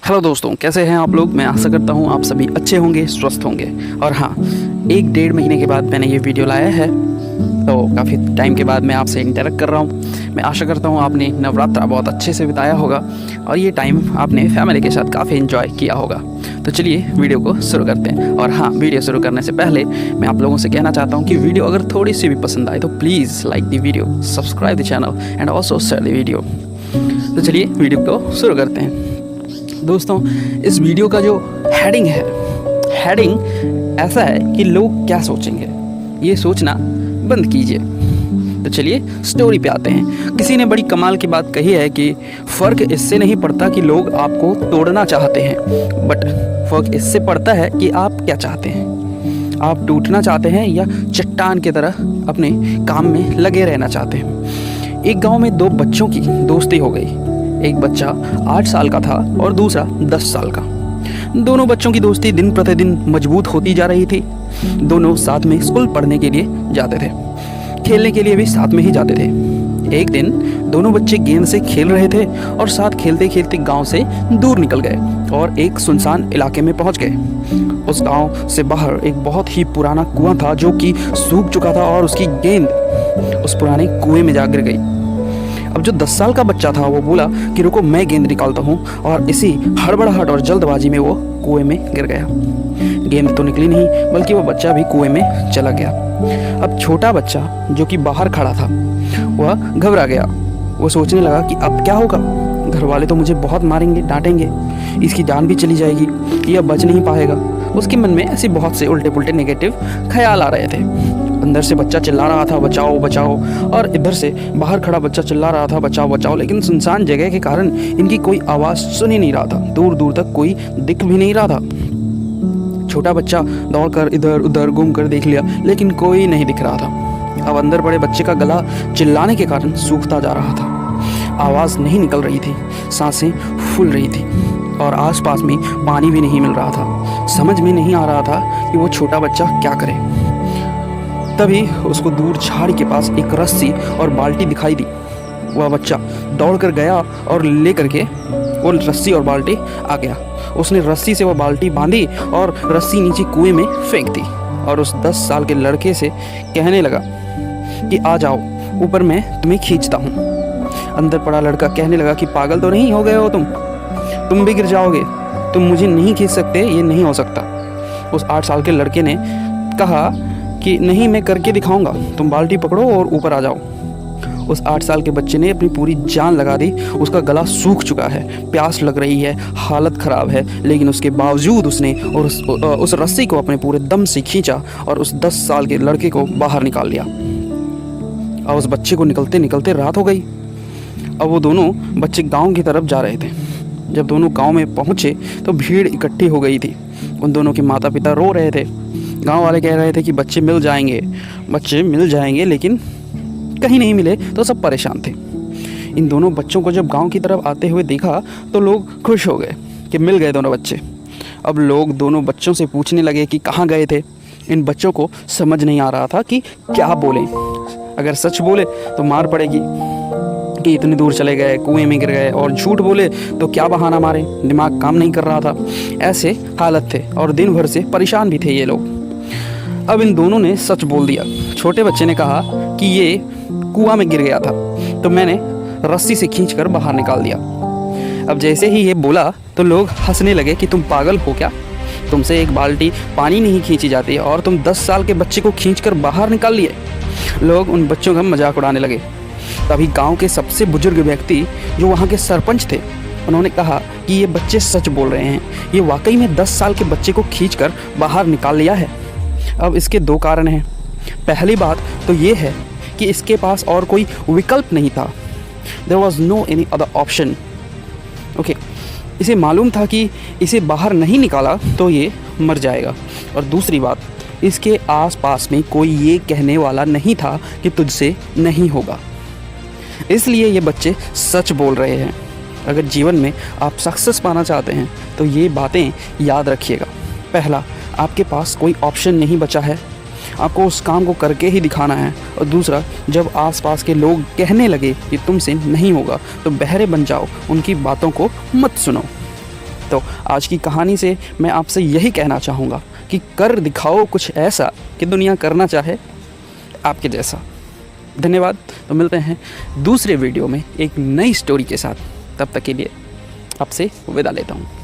Hello दोस्तों, कैसे हैं आप लोग। मैं आशा करता हूं आप सभी अच्छे होंगे, स्वस्थ होंगे। और हाँ, 1-1.5 महीने के बाद मैंने ये वीडियो लाया है, तो काफ़ी टाइम के बाद मैं आपसे इंटरेक्ट कर रहा हूं। मैं आशा करता हूं आपने नवरात्रा बहुत अच्छे से बिताया होगा और ये टाइम आपने फैमिली के साथ काफ़ी एंजॉय किया होगा। तो चलिए वीडियो को शुरू करते हैं। और हाँ, वीडियो शुरू करने से पहले मैं आप लोगों से कहना चाहता हूँ कि वीडियो अगर थोड़ी सी भी पसंद आए तो please like the video, subscribe the channel and also share the video. तो चलिए वीडियो को शुरू करते हैं। दोस्तों, इस वीडियो का जो हेडिंग ऐसा है कि लोग क्या सोचेंगे, ये सोचना बंद कीजिए। तो चलिए स्टोरी पे आते हैं। किसी ने बड़ी कमाल की बात कही है कि फ़र्क इससे नहीं पड़ता कि लोग आपको तोड़ना चाहते हैं, बट फ़र्क इससे पड़ता है कि आप क्या चाहते हैं। आप टूटना चाहते हैं या चट्टान की तरह अपने काम में लगे रहना चाहते हैं। एक गांव में 2 बच्चों की दोस्ती हो गई। एक बच्चा 8 साल का था और दूसरा 10 साल का। दोनों बच्चों की दोस्ती दिन प्रतिदिन मजबूत होती जा रही थी। दोनों साथ में स्कूल पढ़ने के लिए जाते थे, खेलने के लिए भी साथ में ही जाते थे। एक दिन दोनों बच्चे गेंद से खेल रहे थे और साथ खेलते खेलते गांव से दूर निकल गए और एक सुनसान इलाके में पहुंच गए। उस गांव से बाहर एक बहुत ही पुराना कुआं था जो कि सूख चुका था और उसकी गेंद उस पुराने कुएं में जा गिर गई। अब जो 10 साल का बच्चा था वो बोला कि रुको, मैं गेंद निकालता हूँ, और इसी हड़बड़ाहट और जल्दबाजी में वो कुएं में गिर गया। गेंद तो निकली नहीं, बल्कि वो बच्चा भी कुएं में चला गया। अब छोटा बच्चा जो कि बाहर खड़ा था वह घबरा गया। वो सोचने लगा कि अब क्या होगा। घर वाले तो मुझे बहुत मारेंगे, डांटेंगे, इसकी जान भी चली जाएगी, ये अब बच नहीं पाएगा। उसके मन में ऐसे बहुत से उल्टे पुल्टे नेगेटिव ख्याल आ रहे थे। अंदर से बच्चा चिल्ला रहा था बचाओ बचाओ, और इधर से बाहर खड़ा बच्चा चिल्ला रहा था बचाओ बचाओ, लेकिन सुनसान जगह के कारण इनकी कोई आवाज़ सुन ही नहीं रहा था। दूर दूर तक कोई दिख भी नहीं रहा था। छोटा बच्चा दौड़कर इधर उधर घूम कर देख लिया, लेकिन कोई नहीं दिख रहा था। अब अंदर बड़े बच्चे का गला चिल्लाने के कारण सूखता जा रहा था। आवाज़ नहीं निकल रही थी, सांसें फूल रही थी और आसपास में पानी भी नहीं मिल रहा था। समझ में नहीं आ रहा था कि वो छोटा बच्चा क्या करे। तभी उसको दूर झाड़ के पास एक रस्सी और बाल्टी दिखाई दी। वह बच्चा दौड़ कर गया और ले करके वो रस्सी और बाल्टी आ गया। उसने रस्सी से वो बाल्टी बांधी और रस्सी नीचे कुएं में फेंक दी और उस 10 साल के लड़के से कहने लगा कि आ जाओ ऊपर, मैं तुम्हें खींचता हूँ। अंदर पड़ा लड़का कहने लगा कि पागल तो नहीं हो गए हो तुम भी गिर जाओगे, तुम मुझे नहीं खींच सकते, ये नहीं हो सकता। उस 8 साल के लड़के ने कहा कि नहीं, मैं करके दिखाऊंगा, तुम बाल्टी पकड़ो और ऊपर आ जाओ। उस 8 साल के बच्चे ने अपनी पूरी जान लगा दी। उसका गला सूख चुका है, प्यास लग रही है, हालत ख़राब है, लेकिन उसके बावजूद उसने उस रस्सी को अपने पूरे दम से खींचा और उस 10 साल के लड़के को बाहर निकाल लिया। और उस बच्चे को निकलते निकलते रात हो गई। अब वो दोनों बच्चे गाँव की तरफ जा रहे थे। जब दोनों गाँव में पहुँचे तो भीड़ इकट्ठी हो गई थी। उन दोनों के माता पिता रो रहे थे। गांव वाले कह रहे थे कि बच्चे मिल जाएंगे, लेकिन कहीं नहीं मिले तो सब परेशान थे। इन दोनों बच्चों को जब गांव की तरफ आते हुए देखा तो लोग खुश हो गए कि मिल गए दोनों बच्चे। अब लोग दोनों बच्चों से पूछने लगे कि कहाँ गए थे। इन बच्चों को समझ नहीं आ रहा था कि क्या बोलें। अगर सच बोले तो मार पड़ेगी कि इतनी दूर चले गए, कुएं में गिर गए, और झूठ बोले तो क्या बहाना मारे, दिमाग काम नहीं कर रहा था। ऐसे हालत थे और दिन भर से परेशान भी थे ये लोग। अब इन दोनों ने सच बोल दिया। छोटे बच्चे ने कहा कि ये कुआं में गिर गया था तो मैंने रस्सी से खींचकर बाहर निकाल दिया। अब जैसे ही ये बोला तो लोग हंसने लगे कि तुम पागल हो क्या, तुमसे एक बाल्टी पानी नहीं खींची जाती और तुम 10 साल के बच्चे को खींचकर बाहर निकाल लिए। लोग उन बच्चों का मजाक उड़ाने लगे। तभी गांव के सबसे बुजुर्ग व्यक्ति जो वहाँ के सरपंच थे, उन्होंने कहा कि ये बच्चे सच बोल रहे हैं, ये वाकई में 10 साल के बच्चे को खींचकर बाहर निकाल लिया है। अब इसके 2 कारण हैं। पहली बात तो ये है कि इसके पास और कोई विकल्प नहीं था। There was no any other option. Okay, इसे मालूम था कि इसे बाहर नहीं निकाला तो ये मर जाएगा। और दूसरी बात, इसके आसपास में कोई ये कहने वाला नहीं था कि तुझसे नहीं होगा। इसलिए ये बच्चे सच बोल रहे हैं। अगर जीवन में आप सक्सेस पाना चाहते हैं तो ये बातें याद रखिएगा। पहला, आपके पास कोई ऑप्शन नहीं बचा है, आपको उस काम को करके ही दिखाना है। और दूसरा, जब आसपास के लोग कहने लगे कि तुमसे नहीं होगा तो बहरे बन जाओ, उनकी बातों को मत सुनो। तो आज की कहानी से मैं आपसे यही कहना चाहूँगा कि कर दिखाओ कुछ ऐसा कि दुनिया करना चाहे आपके जैसा। धन्यवाद। तो मिलते हैं दूसरे वीडियो में एक नई स्टोरी के साथ। तब तक के लिए आपसे विदा लेता हूँ।